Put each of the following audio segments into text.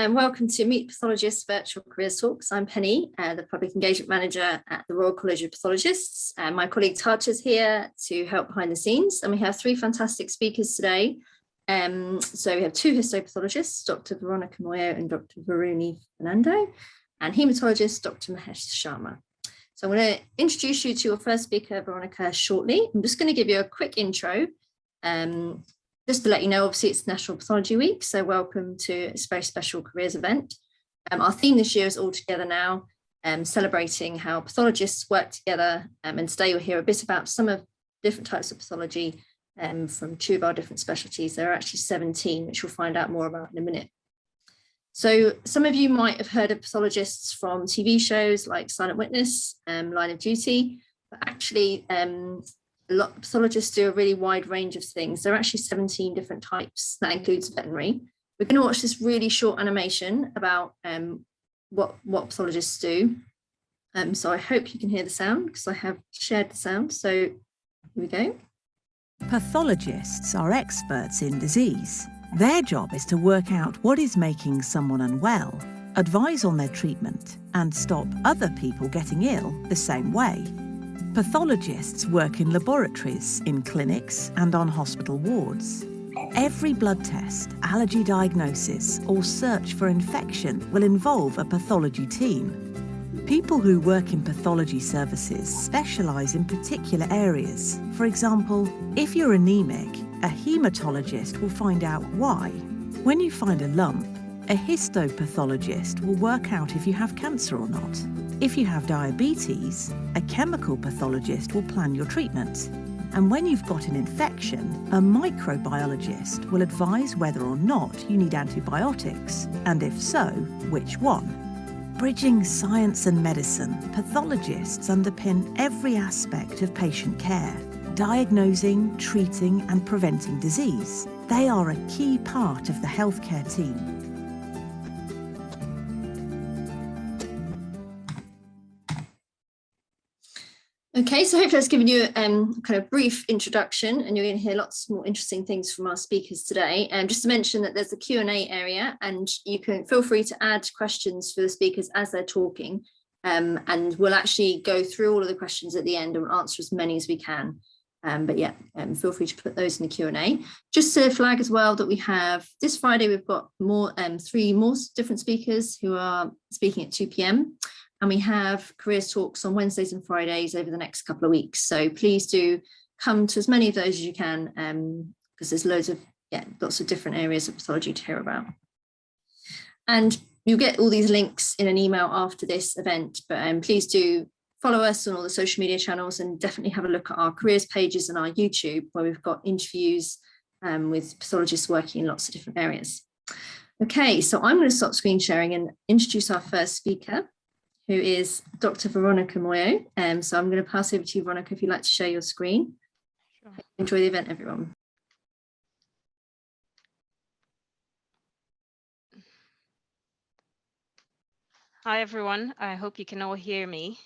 and welcome to Meet Pathologists Virtual Careers Talks. I'm Penny, the Public Engagement Manager at the Royal College of Pathologists. My colleague Taj is here to help behind the scenes, and we have three fantastic speakers today. So we have two histopathologists, Dr. Veronica Moyo and Dr. Varuni Fernando, and haematologist Dr. Mahesh Sharma. So I'm going to introduce you to your first speaker, Veronica, shortly. I'm just going to give you a quick intro. Just to let you know, obviously it's National Pathology Week, so welcome to this very special careers event. Our theme this year is All Together Now, celebrating how pathologists work together, and today you'll hear a bit about some of different types of pathology from two of our different specialties. There are actually 17, which we'll find out more about in a minute. So some of you might have heard of pathologists from TV shows like Silent Witness, Line of Duty, but actually a lot of pathologists do a really wide range of things. There are actually 17 different types. That includes veterinary. We're going to watch this really short animation about what pathologists do. So I hope you can hear the sound because I have shared the sound. So here we go. Pathologists are experts in disease. Their job is to work out what is making someone unwell, advise on their treatment, and stop other people getting ill the same way. Pathologists work in laboratories, in clinics, and on hospital wards. Every blood test, allergy diagnosis, or search for infection will involve a pathology team. People who work in pathology services specialise in particular areas. For example, if you're anemic, a haematologist will find out why. When you find a lump, a histopathologist will work out if you have cancer or not. If you have diabetes, a chemical pathologist will plan your treatment. And when you've got an infection, a microbiologist will advise whether or not you need antibiotics, and if so, which one. Bridging science and medicine, pathologists underpin every aspect of patient care, diagnosing, treating, and preventing disease. They are a key part of the healthcare team. Okay, so hopefully that's given you a kind of brief introduction, and you're going to hear lots more interesting things from our speakers today. And just to mention that there's a Q&A area, and you can feel free to add questions for the speakers as they're talking, and we'll actually go through all of the questions at the end and we'll answer as many as we can. But yeah, feel free to put those in the Q&A. Just to flag as well that we have this Friday, we've got three more different speakers who are speaking at 2 p.m. And we have careers talks on Wednesdays and Fridays over the next couple of weeks. So please do come to as many of those as you can, because there's lots of different areas of pathology to hear about. And you'll get all these links in an email after this event, but please do follow us on all the social media channels and definitely have a look at our careers pages and our YouTube, where we've got interviews with pathologists working in lots of different areas. Okay, so I'm going to stop screen sharing and introduce our first speaker, who is Dr. Veronica Moyo. So I'm going to pass over to you, Veronica, if you'd like to share your screen. Sure. Enjoy the event, everyone. Hi, everyone. I hope you can all hear me.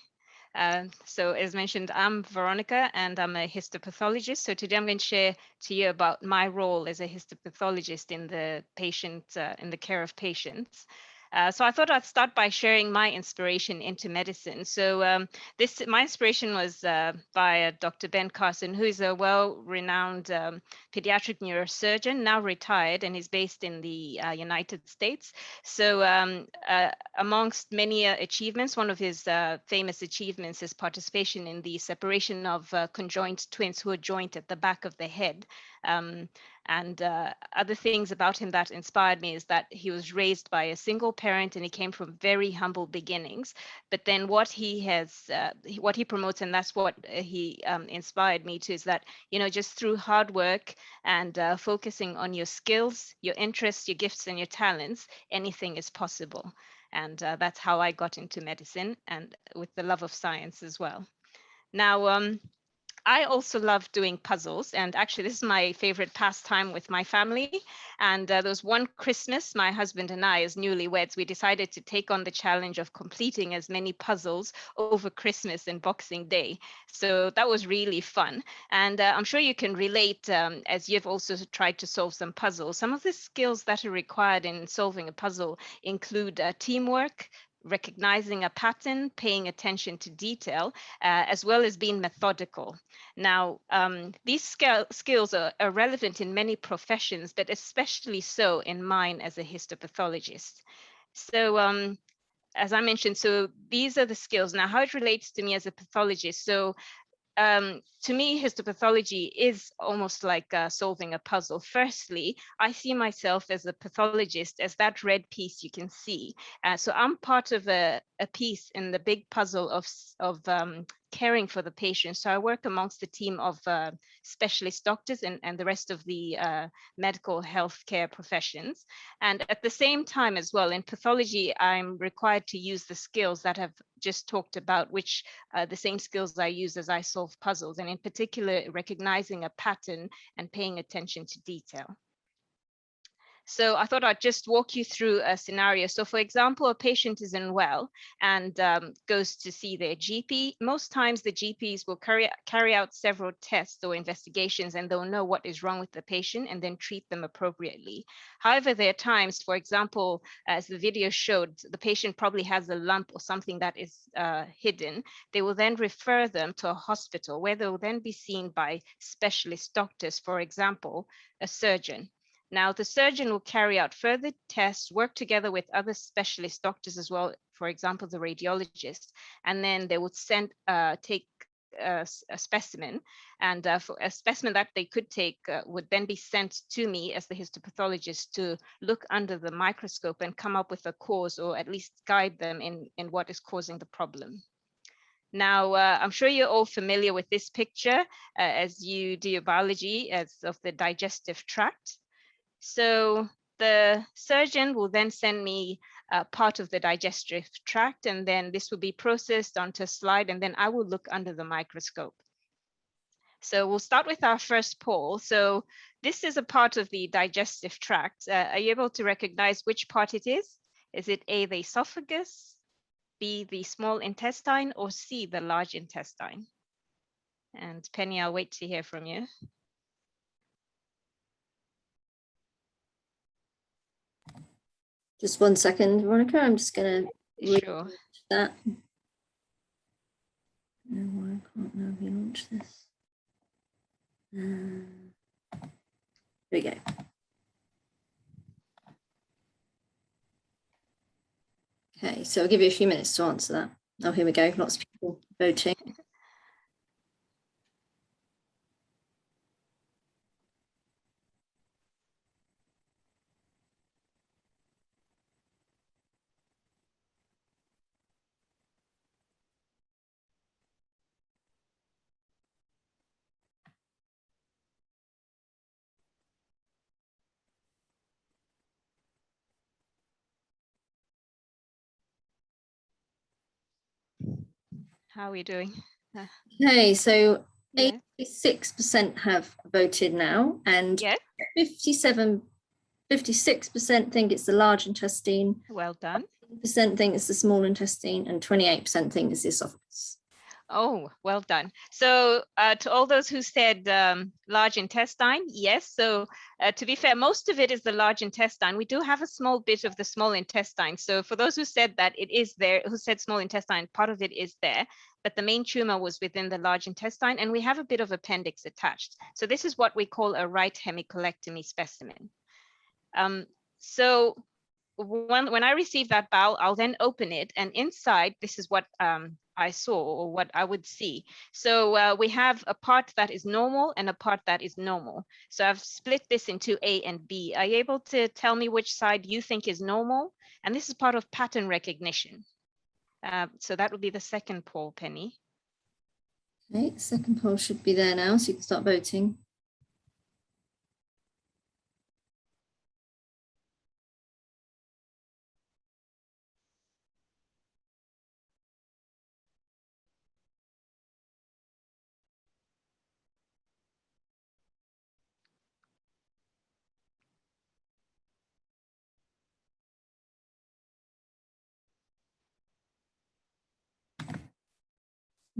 So as mentioned, I'm Veronica and I'm a histopathologist. So today I'm going to share to you about my role as a histopathologist in the care of patients. So I thought I'd start by sharing my inspiration into medicine. So my inspiration was by Dr. Ben Carson, who is a well-renowned pediatric neurosurgeon, now retired, and is based in the United States. So amongst many achievements, one of his famous achievements is participation in the separation of conjoined twins who are joined at the back of the head. And other things about him that inspired me is that he was raised by a single parent and he came from very humble beginnings. But then what he promotes, and that's what he inspired me to, is that, just through hard work and focusing on your skills, your interests, your gifts, and your talents, anything is possible. And that's how I got into medicine, and with the love of science as well. Now, I also love doing puzzles, and actually this is my favorite pastime with my family. And there was one Christmas, my husband and I, as newlyweds, we decided to take on the challenge of completing as many puzzles over Christmas and Boxing Day. So that was really fun. And I'm sure you can relate, as you've also tried to solve some puzzles. Some of the skills that are required in solving a puzzle include teamwork, recognizing a pattern, paying attention to detail, as well as being methodical. Now, these skills are relevant in many professions, but especially so in mine as a histopathologist. So as I mentioned, so these are the skills. Now, how it relates to me as a pathologist. So to me, histopathology is almost like solving a puzzle. Firstly, I see myself as a pathologist as that red piece you can see. So I'm part of a piece in the big puzzle of caring for the patient. So I work amongst the team of specialist doctors and the rest of the medical healthcare professions. And at the same time as well, in pathology, I'm required to use the skills that I've just talked about, which the same skills I use as I solve puzzles, and in particular, recognizing a pattern and paying attention to detail. So I thought I'd just walk you through a scenario. So for example, a patient is unwell and goes to see their GP. Most times the GPs will carry out several tests or investigations, and they'll know what is wrong with the patient and then treat them appropriately. However, there are times, for example, as the video showed, the patient probably has a lump or something that is hidden. They will then refer them to a hospital where they will then be seen by specialist doctors, for example, a surgeon. Now, the surgeon will carry out further tests, work together with other specialist doctors as well, for example, the radiologist, and then they would take a specimen, and for a specimen that they could take would then be sent to me as the histopathologist to look under the microscope and come up with a cause, or at least guide them in what is causing the problem. Now, I'm sure you're all familiar with this picture as you do your biology as of the digestive tract. So the surgeon will then send me part of the digestive tract, and then this will be processed onto a slide, and then I will look under the microscope. So we'll start with our first poll. So this is a part of the digestive tract. Are you able to recognize which part it is? Is it A, the esophagus, B, the small intestine, or C, the large intestine? And Penny, I'll wait to hear from you. Just 1 second, Veronica. I'm just going to Sure. that. No, why can't now relaunch this? There we go. Okay, so I'll give you a few minutes to answer that. Oh, here we go. Lots of people voting. How are we doing? Okay, so Yeah. 86% have voted now, and Yeah. 56% think it's the large intestine. Well done. 20% think it's the small intestine, and 28% think it's the esophagus. Oh, well done. So to all those who said large intestine, yes. So to be fair, most of it is the large intestine. We do have a small bit of the small intestine. So for those who said that it is there, who said small intestine, part of it is there, but the main tumor was within the large intestine, and we have a bit of appendix attached. So this is what we call a right hemicolectomy specimen. So when I receive that bowel, I'll then open it, and inside, this is what I saw, or what I would see. So we have a part that is normal and a part that is normal. So I've split this into A and B. Are you able to tell me which side you think is normal? And this is part of pattern recognition. So that would be the second poll, Penny. Okay, second poll should be there now, so you can start voting.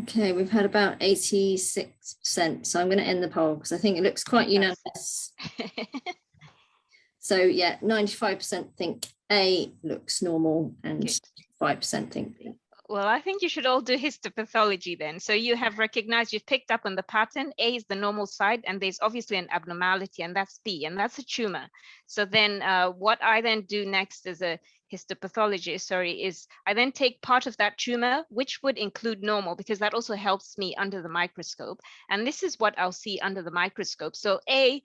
Okay, we've had about 86%. So I'm going to end the poll because I think it looks quite unanimous. So yeah, 95% think A looks normal and Good. 5% think B. Well, I think you should all do histopathology then. So you have recognized, you've picked up on the pattern. A is the normal side, and there's obviously an abnormality, and that's B, and that's a tumor. So then what I then do next as a histopathologist, is I then take part of that tumor, which would include normal, because that also helps me under the microscope. And this is what I'll see under the microscope. So A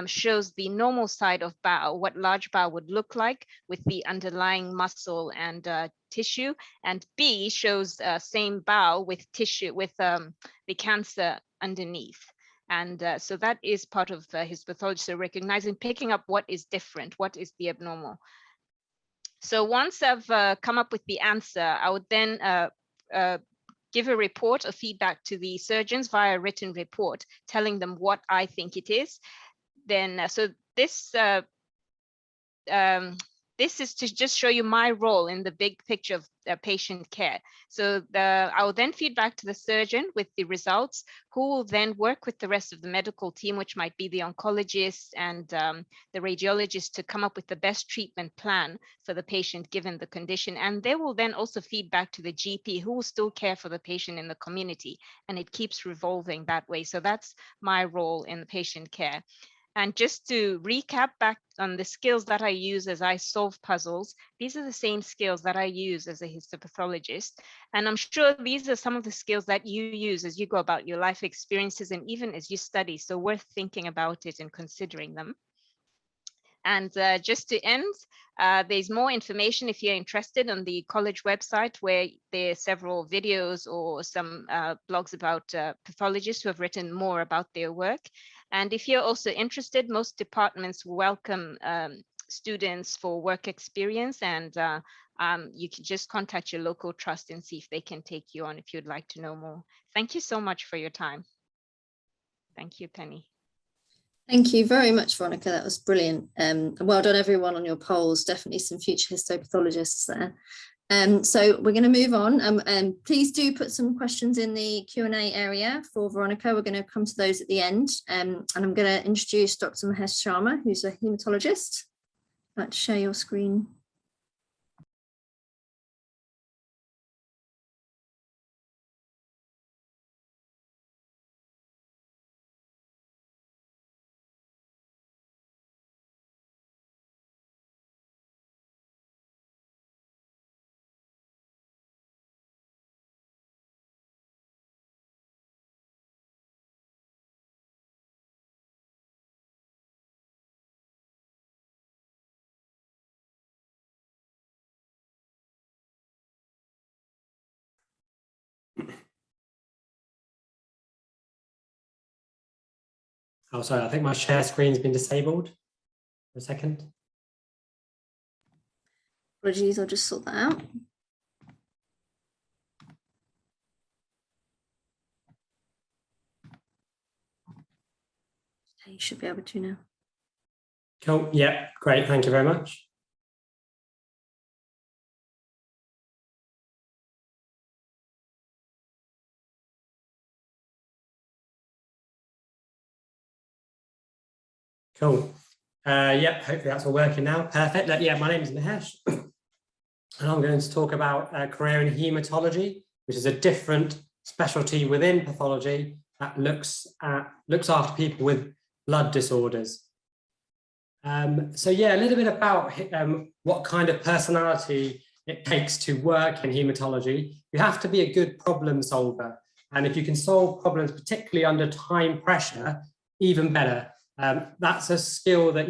shows the normal side of bowel, what large bowel would look like with the underlying muscle and tissue, and B shows same bowel with tissue with the cancer underneath. And so that is part of his pathology. So recognizing, picking up what is different, what is the abnormal. So once I've come up with the answer, I would then give a report of feedback to the surgeons via a written report, telling them what I think it is. Then, so this is to just show you my role in the big picture of patient care. So I will then feed back to the surgeon with the results, who will then work with the rest of the medical team, which might be the oncologist and the radiologist, to come up with the best treatment plan for the patient given the condition. And they will then also feed back to the GP, who will still care for the patient in the community. And it keeps revolving that way. So that's my role in the patient care. And just to recap back on the skills that I use as I solve puzzles, these are the same skills that I use as a histopathologist. And I'm sure these are some of the skills that you use as you go about your life experiences and even as you study. So worth thinking about it and considering them. And just to end, there's more information if you're interested on the college website, where there are several videos or some blogs about pathologists who have written more about their work. And if you're also interested, most departments welcome students for work experience, and you can just contact your local trust and see if they can take you on if you'd like to know more. Thank you so much for your time. Thank you, Penny. Thank you very much, Veronica. That was brilliant. And well done, everyone, on your polls. Definitely some future histopathologists there. So we're going to move on. And please do put some questions in the Q&A area for Veronica. We're going to come to those at the end. And I'm going to introduce Dr. Mahesh Sharma, who's a haematologist. I'd like to share your screen. Oh, sorry, I think my share screen's been disabled for a second. Apologies, I'll just sort that out. You should be able to now. Cool, yeah, great, thank you very much. Cool. Yeah, hopefully that's all working now. Perfect. Yeah, my name is Mahesh, and I'm going to talk about a career in haematology, which is a different specialty within pathology that looks after people with blood disorders. So yeah, a little bit about what kind of personality it takes to work in haematology. You have to be a good problem solver, and if you can solve problems, particularly under time pressure, even better. That's a skill that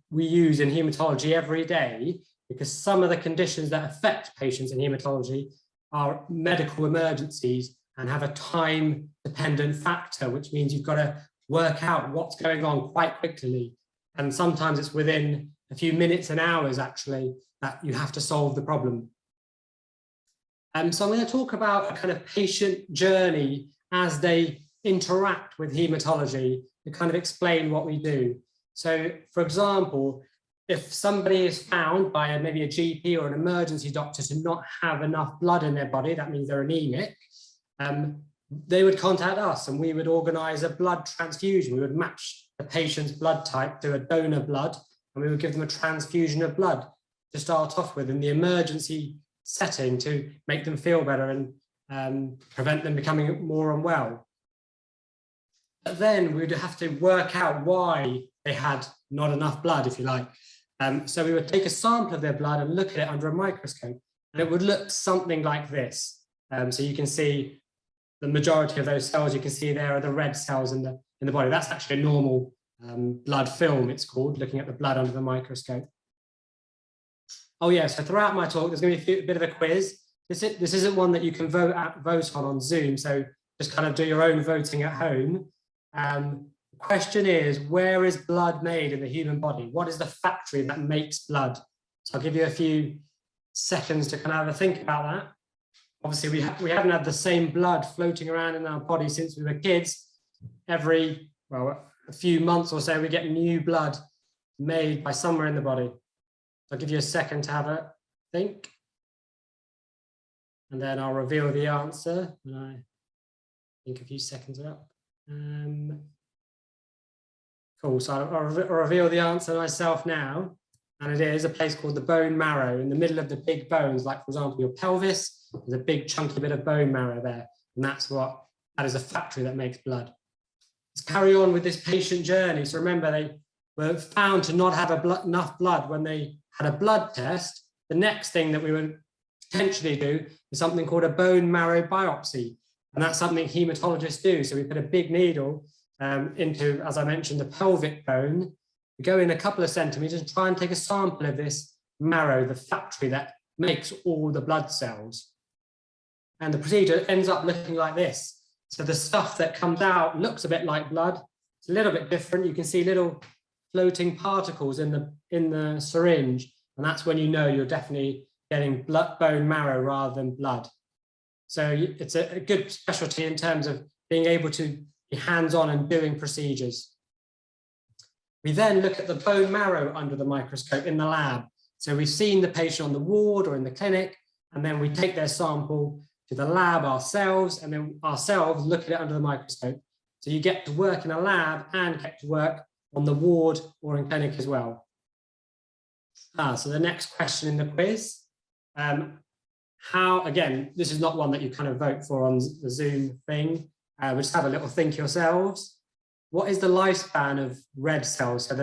we use in haematology every day, because some of the conditions that affect patients in haematology are medical emergencies and have a time-dependent factor, which means you've got to work out what's going on quite quickly. And sometimes it's within a few minutes and hours, actually, that you have to solve the problem. So I'm going to talk about a kind of patient journey as they interact with haematology to kind of explain what we do. So, for example, if somebody is found by maybe a GP or an emergency doctor to not have enough blood in their body, that means they're anemic, they would contact us and we would organize a blood transfusion. We would match the patient's blood type to a donor blood, and we would give them a transfusion of blood to start off with in the emergency setting to make them feel better and prevent them becoming more unwell. But then we'd have to work out why they had not enough blood, if you like. So we would take a sample of their blood and look at it under a microscope, and it would look something like this. So you can see the majority of those cells you can see there are the red cells in the body. That's actually a normal blood film, it's called, looking at the blood under the microscope. Oh yeah, so throughout my talk, there's going to be a bit of a quiz. This isn't one that you can vote on Zoom, so just kind of do your own voting at home. The question is, where is blood made in the human body? What is the factory that makes blood? So I'll give you a few seconds to kind of have a think about that. Obviously, we haven't had the same blood floating around in our body since we were kids. Every, well, a few months or so, we get new blood made by somewhere in the body. I'll give you a second to have a think. And then I'll reveal the answer when I think a few seconds are up. Cool, so I'll reveal the answer myself now. And it is a place called the bone marrow in the middle of the big bones, like for example, your pelvis, there's a big chunky bit of bone marrow there. And that is a factory that makes blood. Let's carry on with this patient journey. So remember, they were found to not have enough blood when they had a blood test. The next thing that we would potentially do is something called a bone marrow biopsy. And that's something haematologists do. So we put a big needle into, as I mentioned, the pelvic bone. We go in a couple of centimeters and try and take a sample of this marrow, the factory that makes all the blood cells. And the procedure ends up looking like this. So the stuff that comes out looks a bit like blood. It's a little bit different. You can see little floating particles in the syringe. And that's when you know you're definitely getting bone marrow rather than blood. So it's a good specialty in terms of being able to be hands-on and doing procedures. We then look at the bone marrow under the microscope in the lab. So we've seen the patient on the ward or in the clinic, and then we take their sample to the lab ourselves, and then ourselves look at it under the microscope. So you get to work in a lab and get to work on the ward or in clinic as well. So the next question in the quiz. Again, this is not one that you kind of vote for on the Zoom thing. But just have a little think yourselves. What is the lifespan of red cells? So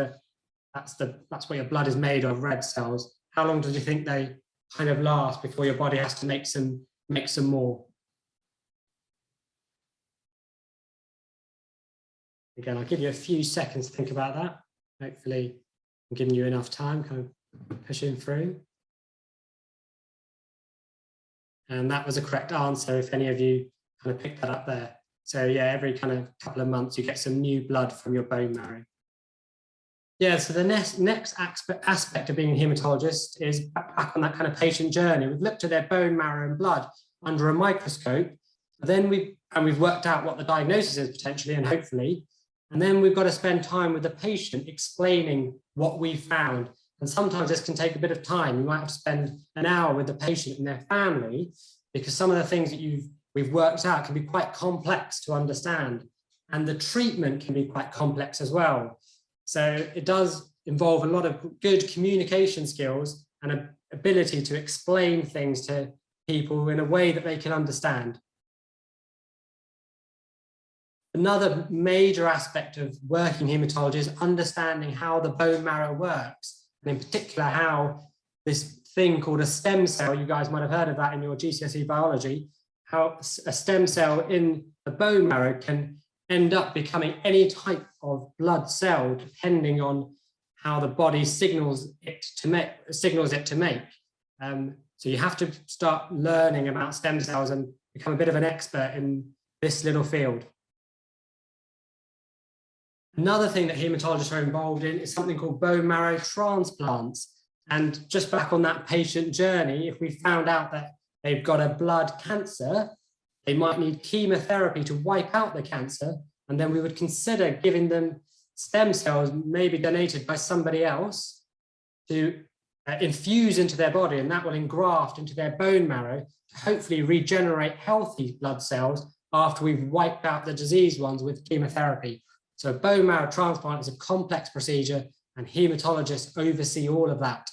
that's what your blood is made of, red cells. How long do you think they kind of last before your body has to make some more? Again, I'll give you a few seconds to think about that. Hopefully, I'm giving you enough time, kind of pushing through. And that was a correct answer if any of you kind of picked that up there. So yeah, every kind of couple of months you get some new blood from your bone marrow. Yeah, so the next aspect of being a haematologist is back on that kind of patient journey. We've looked at their bone marrow and blood under a microscope. Then we've worked out what the diagnosis is potentially and hopefully. And then we've got to spend time with the patient explaining what we found. And sometimes this can take a bit of time. You might have to spend an hour with the patient and their family because some of the things that we've worked out can be quite complex to understand. And the treatment can be quite complex as well. So it does involve a lot of good communication skills and an ability to explain things to people in a way that they can understand. Another major aspect of working haematology is understanding how the bone marrow works, and in particular how this thing called a stem cell, you guys might have heard of that in your GCSE biology, how a stem cell in the bone marrow can end up becoming any type of blood cell depending on how the body signals it to make. So you have to start learning about stem cells and become a bit of an expert in this little field. Another thing that haematologists are involved in is something called bone marrow transplants. And just back on that patient journey, if we found out that they've got a blood cancer, they might need chemotherapy to wipe out the cancer, and then we would consider giving them stem cells, maybe donated by somebody else, to infuse into their body, and that will engraft into their bone marrow to hopefully regenerate healthy blood cells after we've wiped out the diseased ones with chemotherapy. So bone marrow transplant is a complex procedure, and haematologists oversee all of that.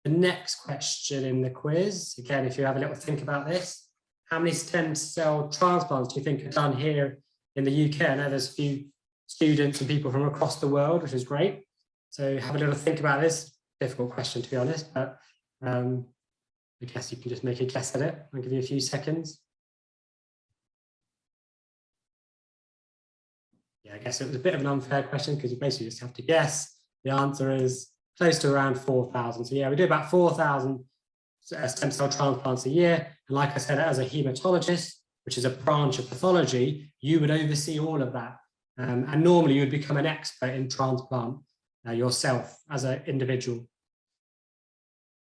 The next question in the quiz, again, if you have a little think about this, how many stem cell transplants do you think are done here in the UK? I know there's a few students and people from across the world, which is great. So have a little think about this. Difficult question, to be honest, but I guess you can just make a guess at it. I'll give you a few seconds. Yeah, I guess it was a bit of an unfair question because you basically just have to guess. The answer is close to around 4,000. So yeah, we do about 4,000 stem cell transplants a year. And like I said, as a haematologist, which is a branch of pathology, you would oversee all of that. And normally you would become an expert in transplant yourself as an individual.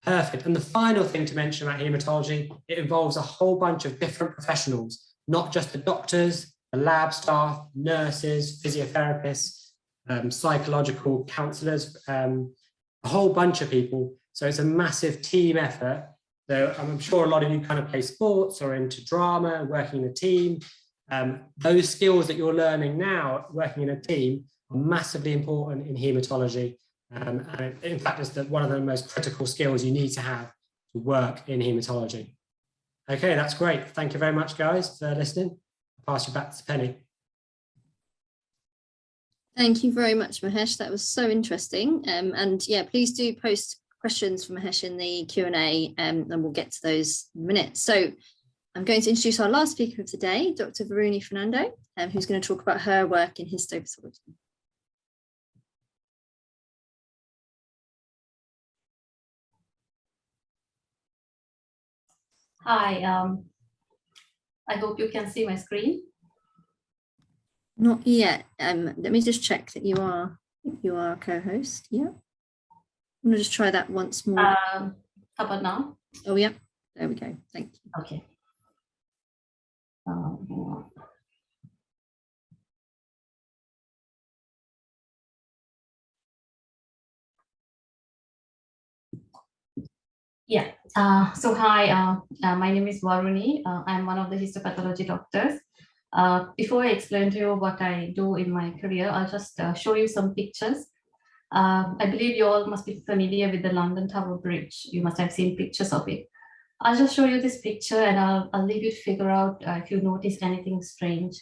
Perfect. And the final thing to mention about haematology, it involves a whole bunch of different professionals, not just the doctors, the lab staff, nurses, physiotherapists, psychological counsellors, a whole bunch of people. So it's a massive team effort. So I'm sure a lot of you kind of play sports or into drama, working in a team. Those skills that you're learning now, working in a team, are massively important in haematology. And in fact, it's one of the most critical skills you need to have to work in haematology. Okay, that's great. Thank you very much, guys, for listening. I'll pass you back to Penny. Thank you very much, Mahesh. That was so interesting. And yeah, please do post questions for Mahesh in the Q&A, and we'll get to those in a minute. So I'm going to introduce our last speaker of today, Dr. Varuni Fernando, who's going to talk about her work in histopathology. Hi, I hope you can see my screen. Not yet. Let me just check that you are a co-host. Yeah. I'm going to just try that once more. How about now? Oh, yeah. There we go. Thank you. Okay. Yeah. So hi, my name is Varuni. I'm one of the histopathology doctors. Before I explain to you what I do in my career, I'll just show you some pictures. I believe you all must be familiar with the London Tower Bridge. You must have seen pictures of it. I'll just show you this picture and I'll leave you to figure out if you notice anything strange.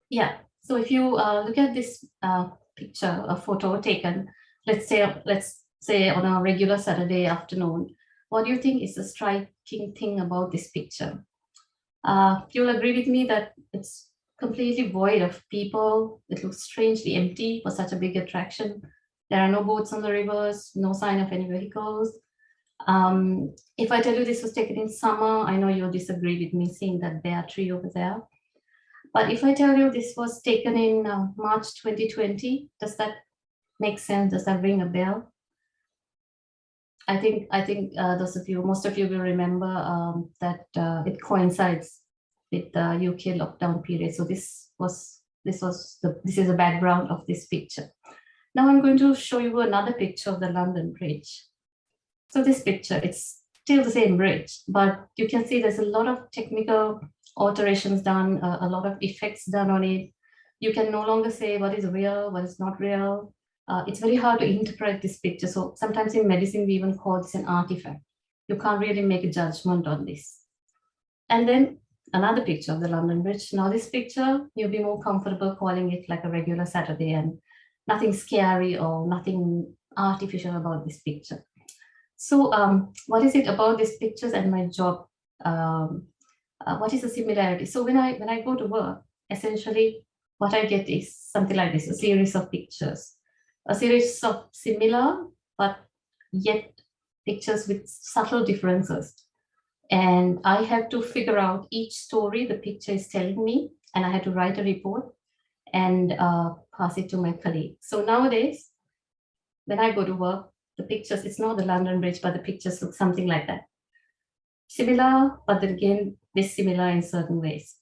Yeah, so if you look at this picture, a photo taken, let's say on a regular Saturday afternoon, what do you think is the striking thing about this picture? You'll agree with me that it's completely void of people. It looks strangely empty for such a big attraction. There are no boats on the rivers, no sign of any vehicles. If I tell you this was taken in summer, I know you'll disagree with me seeing that bare tree over there. But if I tell you this was taken in March 2020, does that make sense? Does that ring a bell? I think most of you will remember that it coincides with the UK lockdown period. So this is the background of this picture. Now I'm going to show you another picture of the London Bridge. So this picture, it's still the same bridge, but you can see there's a lot of technical alterations done, a lot of effects done on it. You can no longer say what is real, what is not real. It's very hard to interpret this picture. So sometimes in medicine, we even call this an artifact. You can't really make a judgment on this. And then another picture of the London Bridge. Now this picture, you'll be more comfortable calling it like a regular Saturday, and nothing scary or nothing artificial about this picture. So what is it about these pictures and my job? What is the similarity? So when I go to work, essentially what I get is something like this, a series of pictures, a series of similar, but yet pictures with subtle differences. And I have to figure out each story the picture is telling me, and I had to write a report and pass it to my colleague. So nowadays, when I go to work, the pictures, it's not the London Bridge, but the pictures look something like that. Similar, but then again, dissimilar in certain ways.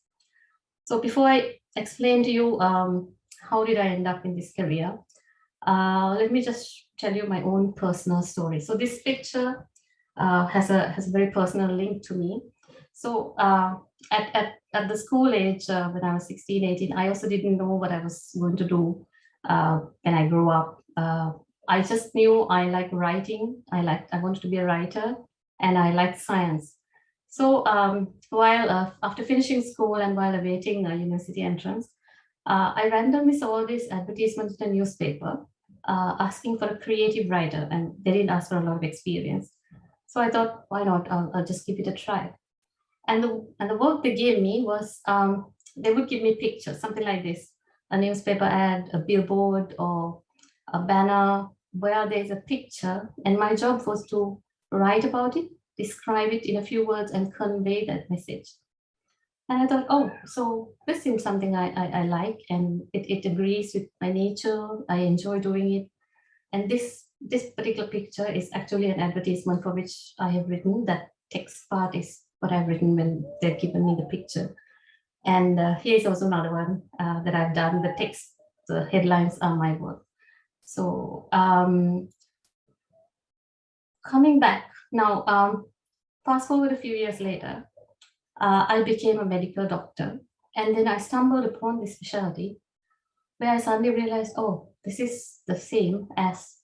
So before I explain to you how did I end up in this career, let me just tell you my own personal story. So this picture has a very personal link to me. So at the school age, when I was 16, 18, I also didn't know what I was going to do when I grew up. I just knew I like writing. I wanted to be a writer, and I liked science. So while after finishing school and while awaiting a university entrance, I randomly saw this advertisement in a newspaper asking for a creative writer, and they didn't ask for a lot of experience. So I thought, why not? I'll just give it a try. And the work they gave me was, they would give me pictures, something like this, a newspaper ad, a billboard, or a banner where there's a picture. And my job was to write about it, describe it in a few words, and convey that message. And I thought, oh, so this seems something I like, and it agrees with my nature. I enjoy doing it. And this particular picture is actually an advertisement for which I have written. That text part is what I've written when they've given me the picture. And here's also another one that I've done. The text, the headlines are my work. So coming back now, fast forward a few years later, I became a medical doctor. And then I stumbled upon this specialty where I suddenly realized, oh, this is the same as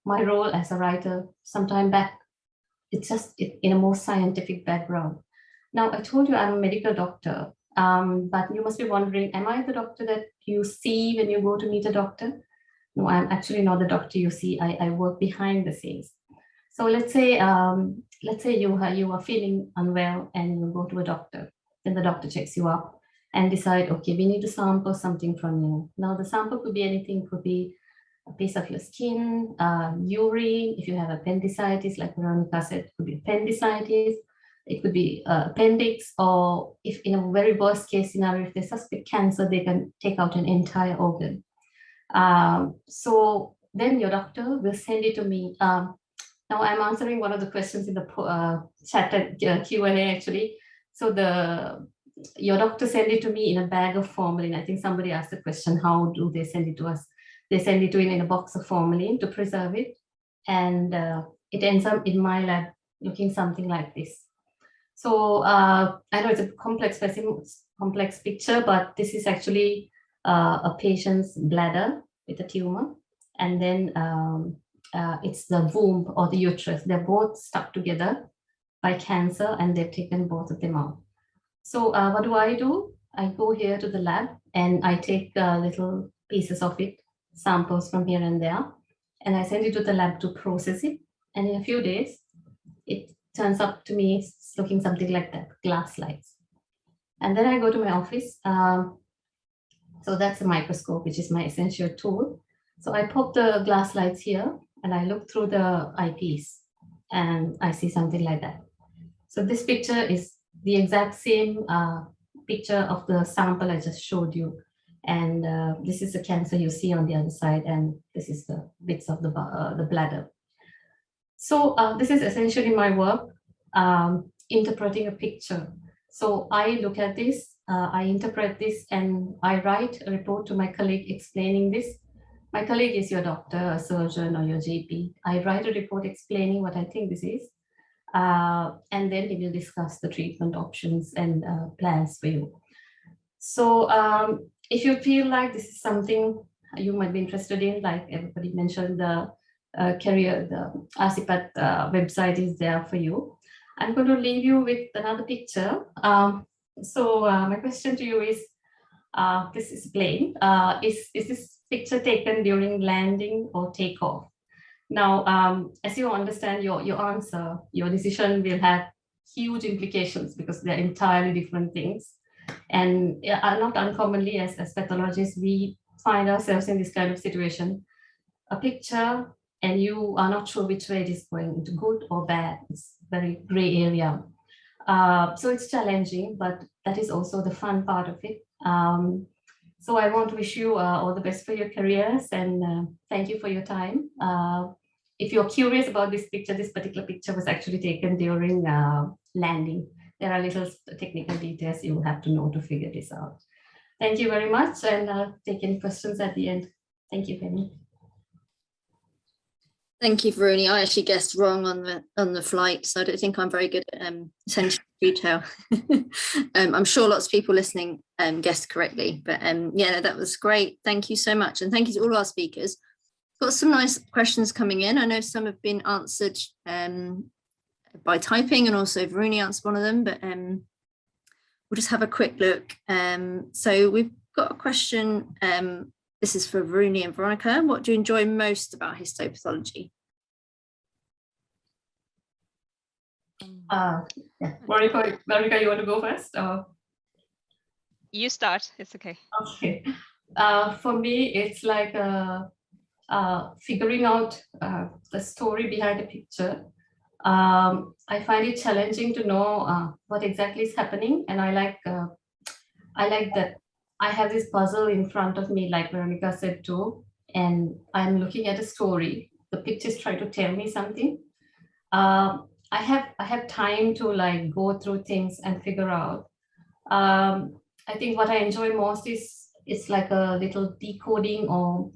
my role as a writer some time back. It's just in a more scientific background. Now, I told you I'm a medical doctor, but you must be wondering, am I the doctor that you see when you go to meet a doctor? No, I'm actually not the doctor you see. I work behind the scenes. So let's say you are feeling unwell and you go to a doctor. Then the doctor checks you up and decide, okay, we need to sample something from you. Now the sample could be anything, could be a piece of your skin, urine. If you have appendicitis, like Veronica said, it could be appendicitis. It could be appendix, or if in a very worst case scenario, if they suspect cancer, they can take out an entire organ. So then your doctor will send it to me. Now I'm answering one of the questions in the chat Q&A actually. So your doctor send it to me in a bag of formalin. I think somebody asked the question, how do they send it to us? They send it to in a box of formalin to preserve it. And it ends up in my lab looking something like this. So I know it's a complex picture, but this is actually a patient's bladder with a tumor. And then it's the womb or the uterus. They're both stuck together by cancer, and they've taken both of them out. So what do? I go here to the lab and I take little pieces of it, samples from here and there, and I send it to the lab to process it. And in a few days, it turns up to me looking something like that, glass slides. And then I go to my office. So that's a microscope, which is my essential tool. So I pop the glass slides here and I look through the eyepiece and I see something like that. So this picture is the exact same picture of the sample I just showed you. And this is the cancer you see on the other side, and this is the bits of the bladder. So this is essentially my work, interpreting a picture. So I look at this, I interpret this, and I write a report to my colleague explaining this. My colleague is your doctor, a surgeon, or your GP. I write a report explaining what I think this is, and then we will discuss the treatment options and plans for you. So if you feel like this is something you might be interested in, like everybody mentioned, the HIstopath website is there for you. I'm going to leave you with another picture. So my question to you is, this is plain. Is this picture taken during landing or takeoff? Now, as you understand, your answer, your decision will have huge implications because they're entirely different things. And not uncommonly, as pathologists, we find ourselves in this kind of situation. A picture, and you are not sure which way it is going, into good or bad. It's very gray area. So it's challenging, but that is also the fun part of it. So I want to wish you all the best for your careers, and thank you for your time. If you're curious about this picture, this particular picture was actually taken during landing. There are little technical details you have to know to figure this out. Thank you very much, and take any questions at the end. Thank you, Penny. Thank you, Varuni. I actually guessed wrong on the flight, so I don't think I'm very good at attention to detail. I'm sure lots of people listening guessed correctly, but yeah, no, that was great. Thank you so much, and thank you to all our speakers. Got some nice questions coming in. I know some have been answered by typing, and also Varuni answered one of them, but we'll just have a quick look. So we've got a question. This is for Varuni and Veronica. What do you enjoy most about histopathology? Yeah. Veronica, you want to go first? Or? You start, it's okay. Okay. For me, it's like figuring out the story behind the picture. I find it challenging to know what exactly is happening, and I like that I have this puzzle in front of me, like Veronica said too, and I'm looking at a story. The picture is trying to tell me something. I have time to like go through things and figure out. I think what I enjoy most is it's like a little decoding or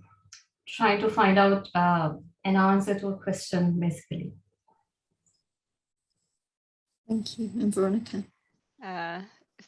trying to find out an answer to a question, basically. Thank you. And Veronica?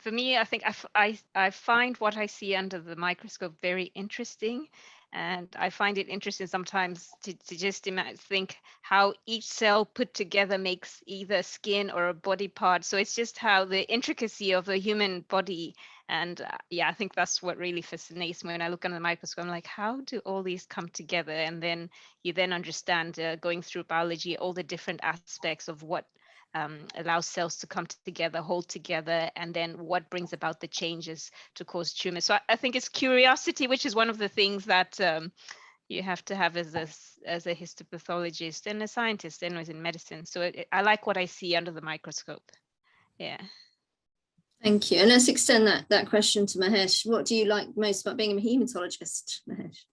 For me, I think I find what I see under the microscope very interesting. And I find it interesting sometimes to just think how each cell put together makes either skin or a body part. So it's just how the intricacy of the human body. And yeah, I think that's what really fascinates me when I look under the microscope. I'm like, how do all these come together? And then you then understand going through biology, all the different aspects of what allows cells to come together, hold together, and then what brings about the changes to cause tumors. So I think it's curiosity, which is one of the things that you have to have as a histopathologist and a scientist, anyways, in medicine. So I like what I see under the microscope. Yeah. Thank you. And let's extend that question to Mahesh. What do you like most about being a haematologist, Mahesh?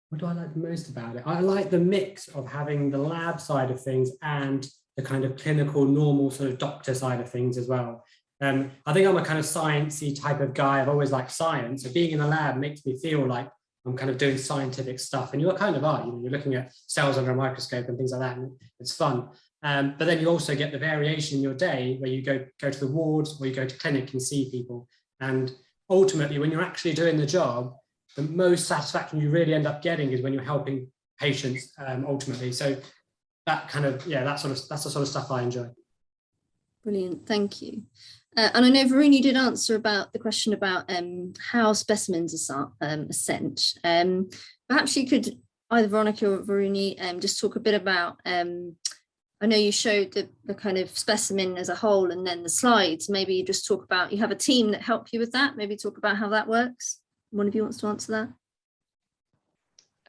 What do I like the most about it? I like the mix of having the lab side of things and the kind of clinical, normal sort of doctor side of things as well. I think I'm a kind of sciencey type of guy. I've always liked science. So being in the lab makes me feel like I'm kind of doing scientific stuff. And you kind of are, you're looking at cells under a microscope and things like that. And it's fun. But then you also get the variation in your day where you go to the wards or you go to clinic and see people. And ultimately, when you're actually doing the job, the most satisfaction you really end up getting is when you're helping patients ultimately. So that kind of, yeah, that's the sort of stuff I enjoy. Brilliant, thank you. And I know Varuni did answer about the question about how specimens are sent. Perhaps you could, either Veronica or Varuni, just talk a bit about, I know you showed the kind of specimen as a whole and then the slides. Maybe you just talk about, you have a team that help you with that. Maybe talk about how that works. One of you wants to answer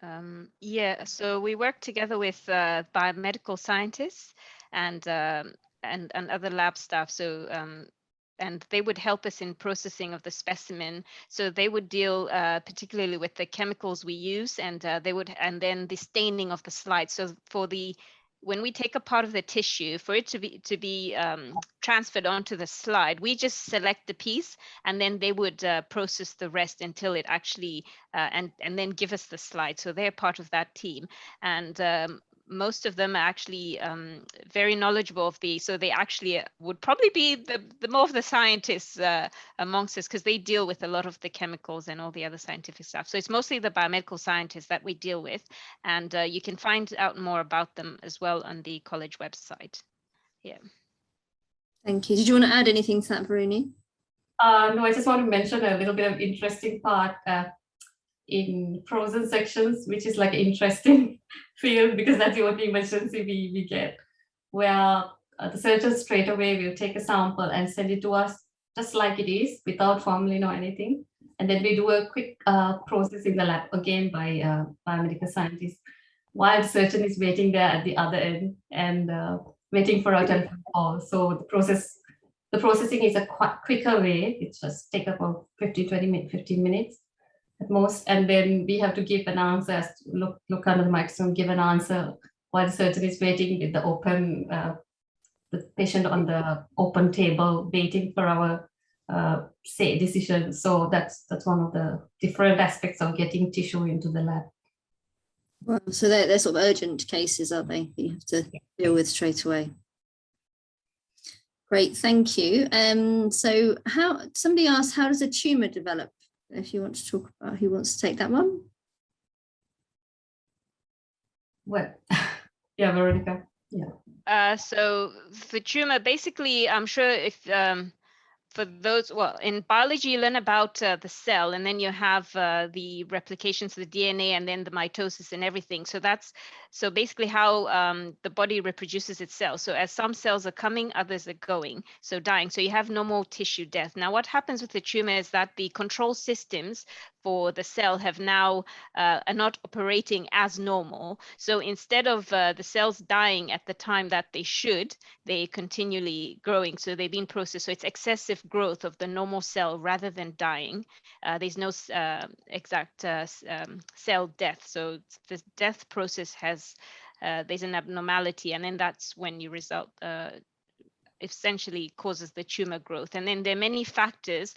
that? Yeah, so we work together with biomedical scientists and other lab staff. So and they would help us in processing of the specimen. So they would deal particularly with the chemicals we use, and then the staining of the slide. So when we take a part of the tissue, for it to be transferred onto the slide, we just select the piece, and then they would process the rest until it actually and then give us the slide. So they're part of that team, and most of them are actually very knowledgeable of so they actually would probably be the more of the scientists amongst us, because they deal with a lot of the chemicals and all the other scientific stuff. So it's mostly the biomedical scientists that we deal with, and you can find out more about them as well on the college website. Yeah. Thank you. Did you want to add anything to that, Varuni? No, I just want to mention a little bit of interesting part in frozen sections, which is like an interesting field, because that's the only emergency we get, where the surgeon straight away will take a sample and send it to us just like it is, without formalin or anything. And then we do a quick process in the lab, again by biomedical scientists, while the surgeon is waiting there at the other end and waiting for our telephone call. So the processing is a quicker way. It just takes about 15 minutes at most, and then we have to give an answer, look under the microscope, give an answer while the surgeon is waiting with the open, the patient on the open table waiting for our decision. So that's one of the different aspects of getting tissue into the lab. Well, so they're sort of urgent cases, aren't they, that you have to deal with straight away? Great, thank you. So somebody asked, how does a tumour develop? If you want to talk about, who wants to take that one? Well, yeah, Veronica. Yeah. So the tumor, basically, I'm sure if for those, well, in biology, you learn about the cell, and then you have the replications of the DNA, and then the mitosis and everything. So basically how the body reproduces itself. So as some cells are coming, others are going, so dying. So you have normal tissue death. Now, what happens with the tumor is that the control systems for the cell have now are not operating as normal. So instead of the cells dying at the time that they should, they continually growing. So they've been processed. So it's excessive growth of the normal cell rather than dying. There's no exact cell death. So the death process has, there's an abnormality, and then that's when you result essentially causes the tumor growth. And then there are many factors,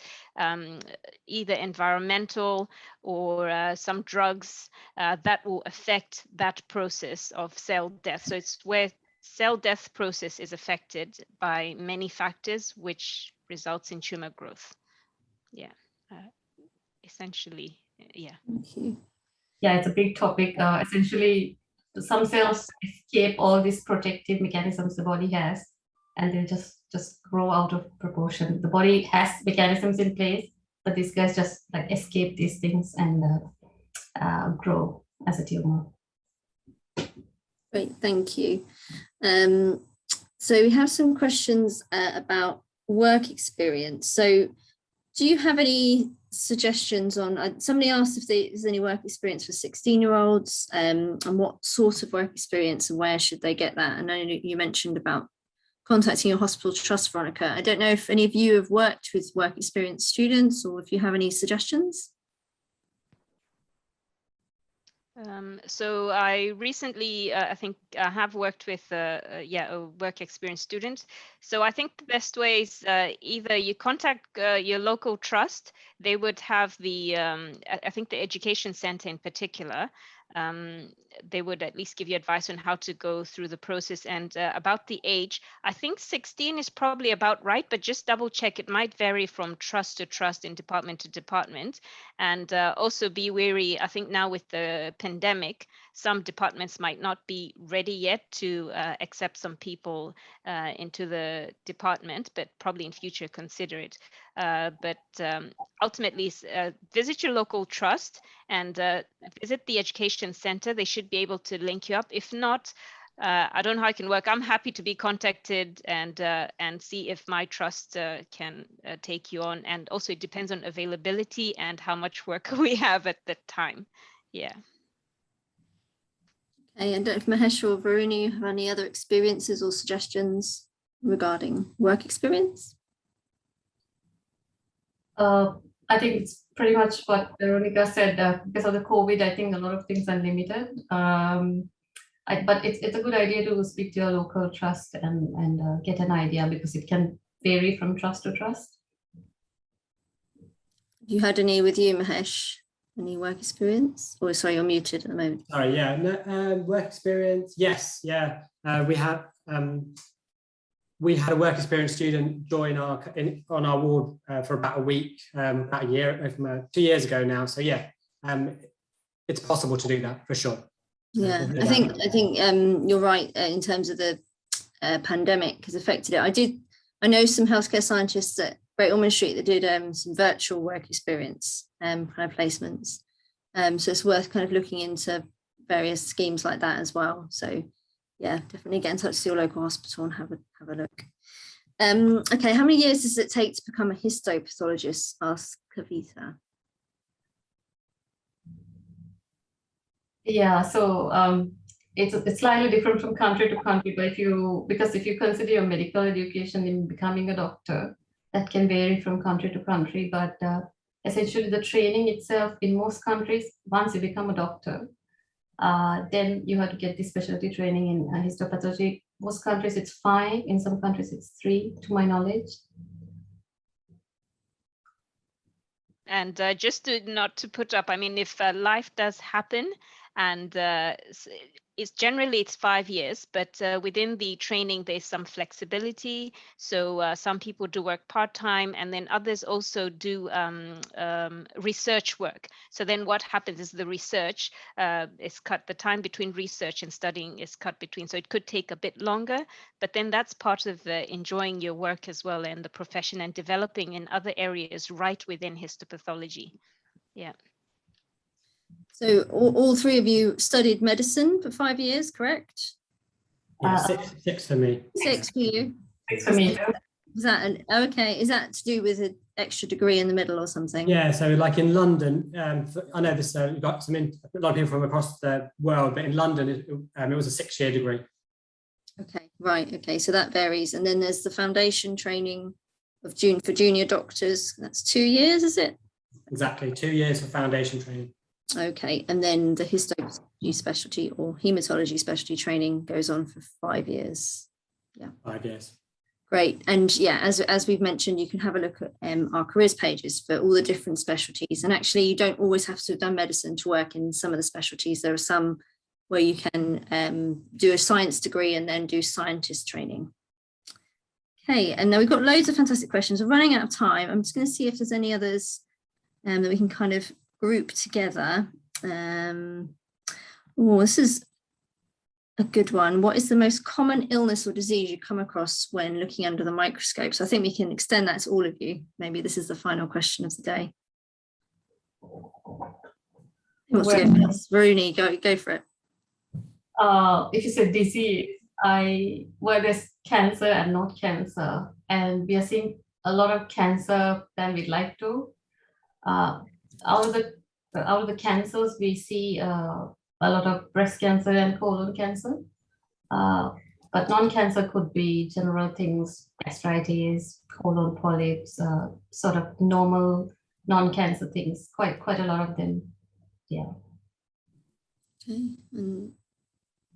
either environmental or some drugs that will affect that process of cell death. So it's where cell death process is affected by many factors, which results in tumor growth. Yeah, essentially, yeah. Thank you. Yeah, it's a big topic. Essentially, some cells escape all these protective mechanisms the body has, and they just grow out of proportion. The body has mechanisms in place, but these guys just like escape these things and grow as a tumor. Great, thank you. So we have some questions about work experience. So do you have any suggestions on, somebody asked if there's any work experience for 16-year-olds and what sort of work experience and where should they get that? I know you mentioned about contacting your hospital trust, Veronica. I don't know if any of you have worked with work experience students or if you have any suggestions. So I recently, I think I have worked with a work experience student. So I think the best way is either you contact your local trust. They would have the, I think the education center in particular, they would at least give you advice on how to go through the process. And about the age, I think 16 is probably about right, but just double check. It might vary from trust to trust and department to department. And also be wary, I think now with the pandemic, some departments might not be ready yet to accept some people into the department, but probably in future consider it. But ultimately, visit your local trust and visit the education center. They should be able to link you up. If not, I don't know how it can work. I'm happy to be contacted and see if my trust can take you on. And also it depends on availability and how much work we have at the time. Yeah. Okay, and Dr. Mahesh or Varuni, have any other experiences or suggestions regarding work experience? I think it's pretty much what Veronica said. Because of the COVID, I think a lot of things are limited. But it's a good idea to speak to your local trust and get an idea, because it can vary from trust to trust. Have you had any with you, Mahesh? Any work experience? Oh, sorry, you're muted at the moment. Sorry, yeah, no, work experience. Yes, yeah, we had a work experience student join on our ward for about a week, about a year, 2 years ago now. So yeah, it's possible to do that for sure. Yeah, I think you're right in terms of the pandemic has affected it. I know some healthcare scientists at Great Ormond Street that did some virtual work experience kind of placements. So it's worth kind of looking into various schemes like that as well. So yeah, definitely get in touch with your local hospital and have a look. Okay, how many years does it take to become a histopathologist? Asked Kavita. Yeah, so it's slightly different from country to country, but if you consider your medical education in becoming a doctor, that can vary from country to country. But essentially, the training itself in most countries, once you become a doctor, then you have to get the specialty training in histopathology. Most countries it's 5, in some countries it's 3, to my knowledge. And just not to put up, I mean, if life does happen And it's generally it's 5 years, but within the training there's some flexibility. So some people do work part-time, and then others also do research work. So then what happens is the research is cut, the time between research and studying is cut between, so it could take a bit longer, but then that's part of enjoying your work as well, and the profession, and developing in other areas right within histopathology. Yeah. So all three of you studied medicine for 5 years, correct? Yeah, six for me. 6 for you. 6 for me. Is that okay? Is that to do with an extra degree in the middle or something? Yeah, so like in London, I know this. You've got a lot of people from across the world, but in London, it was a 6-year degree. Okay, right. Okay, so that varies, and then there's the foundation training of for junior doctors. That's 2 years, is it? Exactly, 2 years for foundation training. Okay, and then the histopathology specialty or haematology specialty training goes on for 5 years. Yeah, 5 years. Great. And yeah, as we've mentioned, you can have a look at our careers pages for all the different specialties. And actually, you don't always have to have done medicine to work in some of the specialties. There are some where you can do a science degree and then do scientist training. Okay, and now we've got loads of fantastic questions. We're running out of time. I'm just going to see if there's any others that we can kind of group together. Oh, this is a good one. What is the most common illness or disease you come across when looking under the microscope? So I think we can extend that to all of you. Maybe this is the final question of the day. Who wants to go first? Varuni, go for it. If it's a disease, well, there's cancer and not cancer, and we are seeing a lot of cancer than we'd like to. Out of the cancers, we see a lot of breast cancer and colon cancer, but non-cancer could be general things, gastritis, colon polyps, sort of normal non-cancer things. Quite a lot of them. Yeah. Okay. And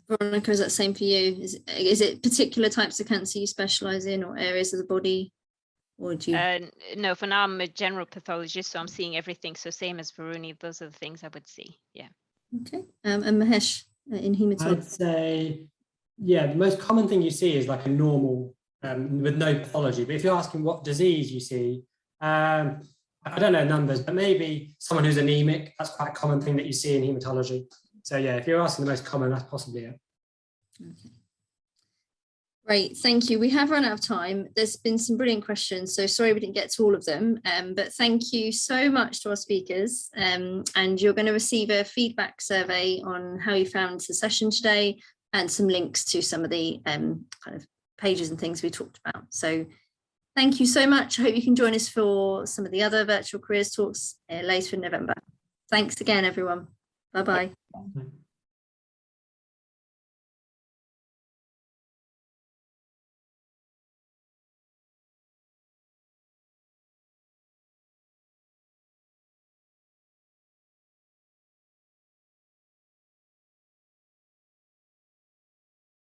Veronica, is that same for you? Is it particular types of cancer you specialize in, or areas of the body? Or do you... No, for now I'm a general pathologist, so I'm seeing everything. So same as Varuni, those are the things I would see. Yeah. Okay. And Mahesh, in haematology? I'd say, yeah, the most common thing you see is like a normal with no pathology. But if you're asking what disease you see, I don't know numbers, but maybe someone who's anemic. That's quite a common thing that you see in haematology. So yeah, if you're asking the most common, that's possibly it. Okay. Great, thank you. We have run out of time. There's been some brilliant questions, so sorry we didn't get to all of them, but thank you so much to our speakers, and you're going to receive a feedback survey on how you found the session today, and some links to some of the kind of pages and things we talked about. So thank you so much. I hope you can join us for some of the other virtual careers talks later in November. Thanks again, everyone. Bye-bye.